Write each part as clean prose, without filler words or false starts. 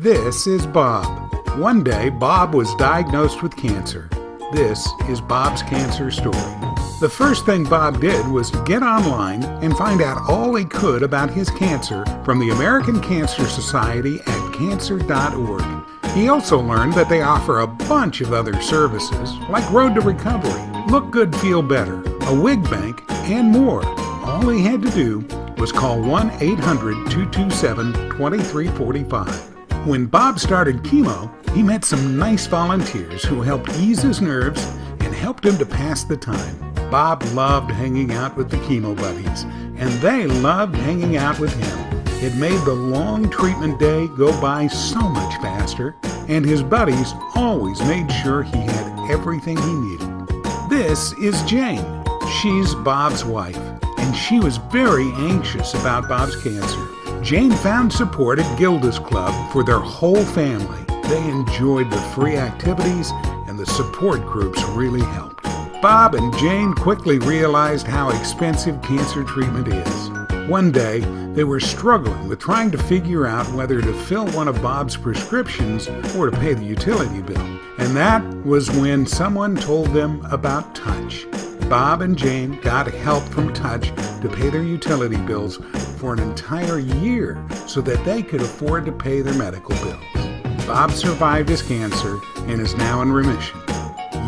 This is Bob. One day, Bob was diagnosed with cancer. This is Bob's cancer story. The first thing Bob did was get online and find out all he could about his cancer from the American Cancer Society at cancer.org. He also learned that they offer a bunch of other services like Road to Recovery, Look Good, Feel Better, a wig bank, and more. All he had to do was call 1-800-227-2345. When Bob started chemo, he met some nice volunteers who helped ease his nerves and helped him to pass the time. Bob loved hanging out with the chemo buddies, and they loved hanging out with him. It made the long treatment day go by so much faster, and his buddies always made sure he had everything he needed. This is Jane. She's Bob's wife, and she was very anxious about Bob's cancer. Jane found support at Gilda's Club for their whole family. They enjoyed the free activities, and the support groups really helped. Bob and Jane quickly realized how expensive cancer treatment is. One day, they were struggling with trying to figure out whether to fill one of Bob's prescriptions or to pay the utility bill. And that was when someone told them about Touch. Bob and Jane got help from Touch to pay their utility bills for an entire year so that they could afford to pay their medical bills. Bob survived his cancer and is now in remission.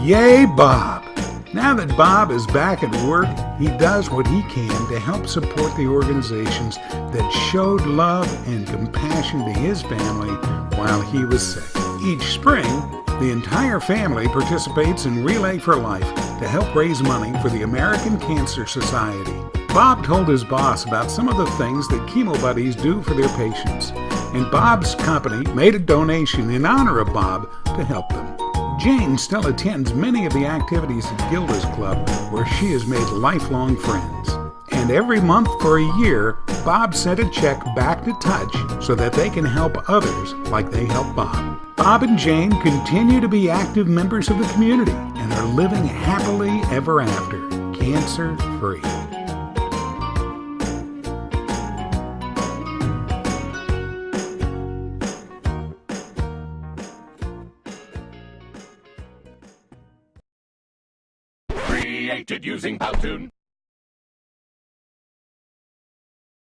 Yay, Bob! Now that Bob is back at work, he does what he can to help support the organizations that showed love and compassion to his family while he was sick. Each spring, the entire family participates in Relay for Life to help raise money for the American Cancer Society. Bob told his boss about some of the things that chemo buddies do for their patients, and Bob's company made a donation in honor of Bob to help them. Jane still attends many of the activities at Gilda's Club, where she has made lifelong friends. And every month for a year, Bob sent a check back to Touch so that they can help others like they help Bob. Bob and Jane continue to be active members of the community and are living happily ever after, cancer-free. Created using Powtoon.